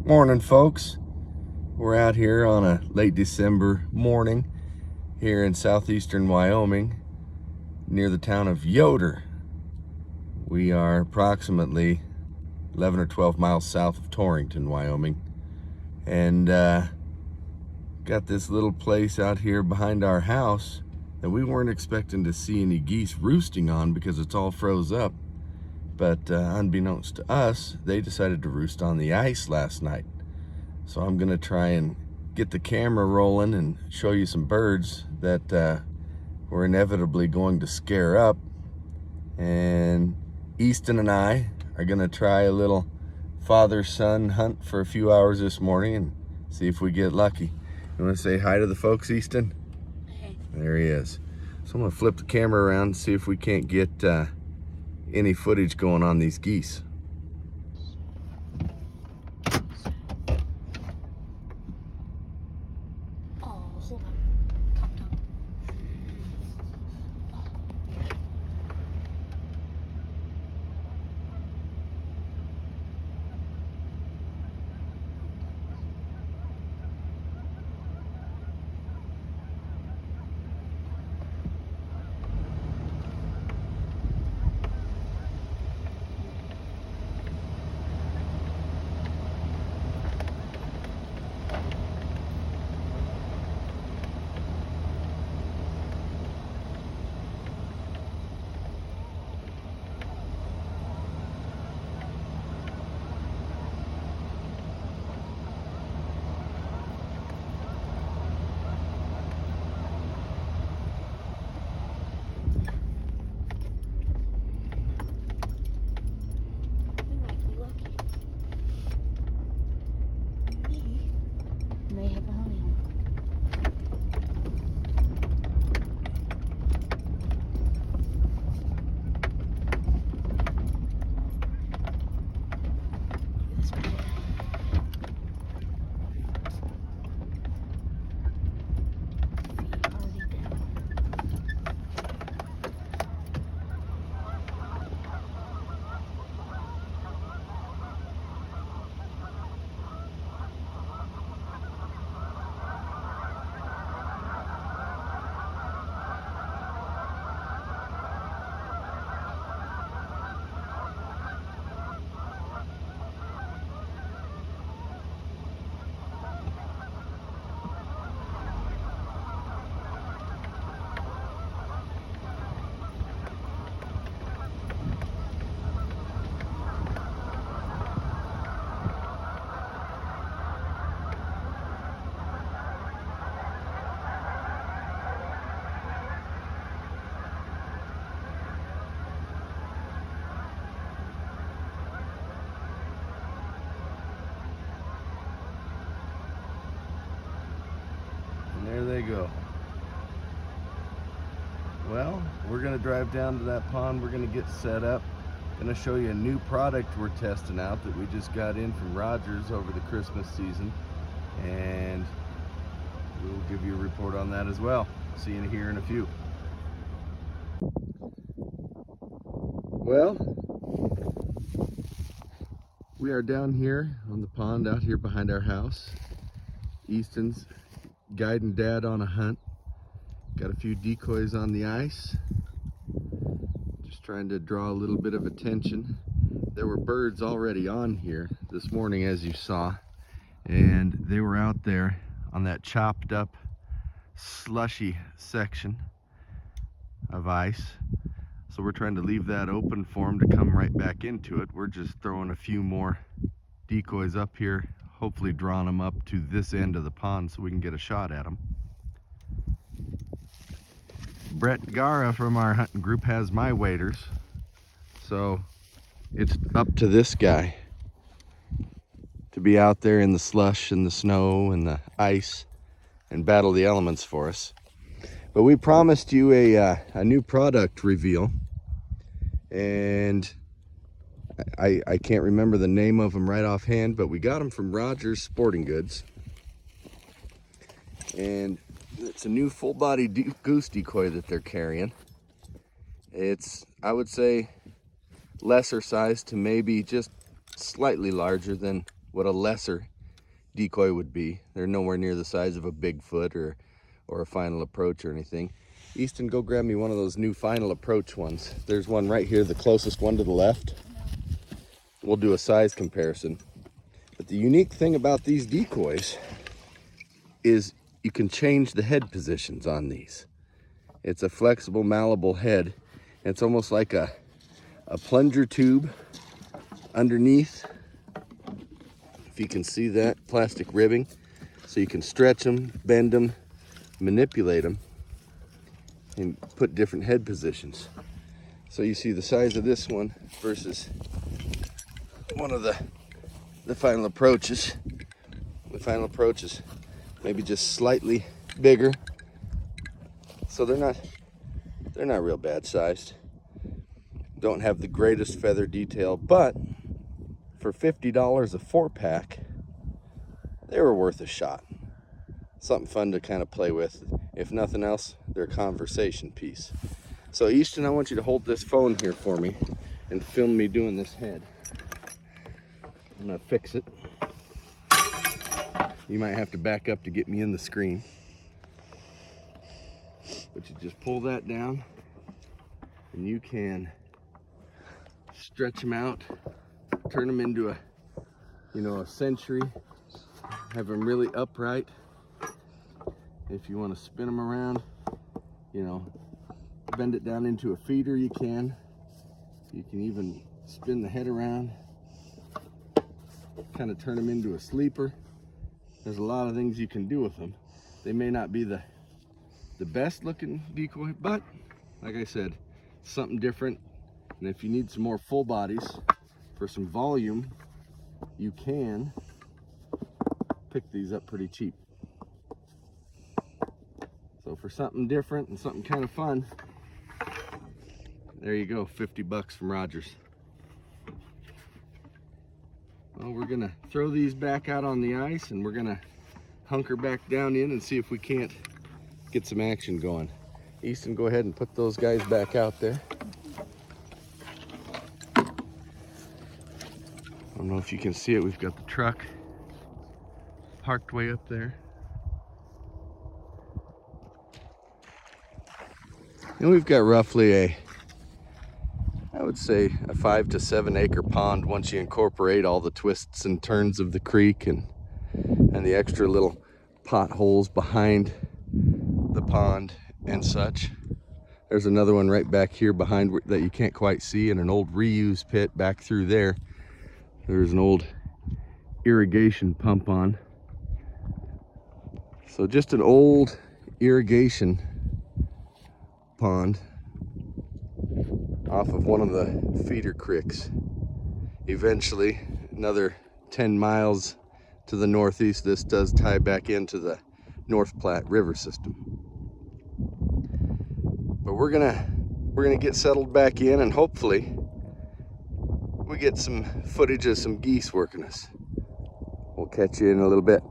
Morning, folks. We're out here on a late December morning here in southeastern Wyoming near the town of Yoder. We are approximately 11 or 12 miles south of Torrington, Wyoming, and got this little place out here behind our house that we weren't expecting to see any geese roosting on because it's all froze up. But unbeknownst to us, they decided to roost on the ice last night. So I'm gonna try and get the camera rolling and show you some birds that we're inevitably going to scare up. And Easton and I are gonna try a little father-son hunt for a few hours this morning and see if we get lucky. You wanna say hi to the folks, Easton? Hey. There he is. So I'm gonna flip the camera around and see if we can't get any footage going on these geese. Oh, hold on. Calm down. May have a honey hole. This way. Already down. And there they go. Well, we're gonna drive down to that pond. We're gonna get set up. Gonna show you a new product we're testing out that we just got in from Rogers over the Christmas season, and we'll give you a report on that as well. See you here in a few. Well, we are down here on the pond out here behind our house. Easton's guiding Dad on a hunt. Got a few decoys on the ice. Just trying to draw a little bit of attention. There were birds already on here this morning, as you saw, and they were out there on that chopped up, slushy section of ice. So we're trying to leave that open for them to come right back into it. We're just throwing a few more decoys up here, hopefully drawing them up to this end of the pond so we can get a shot at them. Brett Gara from our hunting group has my waders, so it's up to this guy to be out there in the slush and the snow and the ice and battle the elements for us. But we promised you a new product reveal, and I can't remember the name of them right offhand, but we got them from Rogers Sporting Goods. And it's a new full body goose decoy that they're carrying. It's, I would say, lesser size to maybe just slightly larger than what a lesser decoy would be. They're nowhere near the size of a Bigfoot or a final approach or anything. Easton, go grab me one of those new final approach ones. There's one right here, the closest one to the left. We'll do a size comparison. But the unique thing about these decoys is you can change the head positions on these. It's a flexible, malleable head. It's almost like a plunger tube underneath. If you can see that plastic ribbing, so you can stretch them, bend them, manipulate them, and put different head positions. So you see the size of this one versus one of the final approaches. The final approaches maybe just slightly bigger, so they're not real bad sized. Don't have the greatest feather detail, but for $50 a 4-pack, they were worth a shot. Something fun to kind of play with. If nothing else, they're a conversation piece. So Easton, I want you to hold this phone here for me and film me doing this head. I'm gonna fix it. You might have to back up to get me in the screen. But you just pull that down and you can stretch them out, turn them into a century, have them really upright. If you want to spin them around, bend it down into a feeder, you can. You can even spin the head around, kind of turn them into a sleeper. There's a lot of things you can do with them. They may not be the best looking decoy, but like I said, something different. And if you need some more full bodies for some volume, you can pick these up pretty cheap. So for something different and something kind of fun, there you go, $50 from Rogers. Well, we're gonna throw these back out on the ice and we're gonna hunker back down in and see if we can't get some action going. Easton, go ahead and put those guys back out there. I don't know if you can see it, we've got the truck parked way up there. And we've got roughly I would say a 5 to 7 acre pond once you incorporate all the twists and turns of the creek and the extra little potholes behind the pond and such. There's another one right back here behind that you can't quite see, and an old reuse pit back through there. There's an old irrigation pump on. So just an old irrigation pond off of one of the feeder creeks. Eventually, another 10 miles to the northeast, this does tie back into the North Platte River system. But we're gonna get settled back in, and hopefully we get some footage of some geese working us. We'll catch you in a little bit.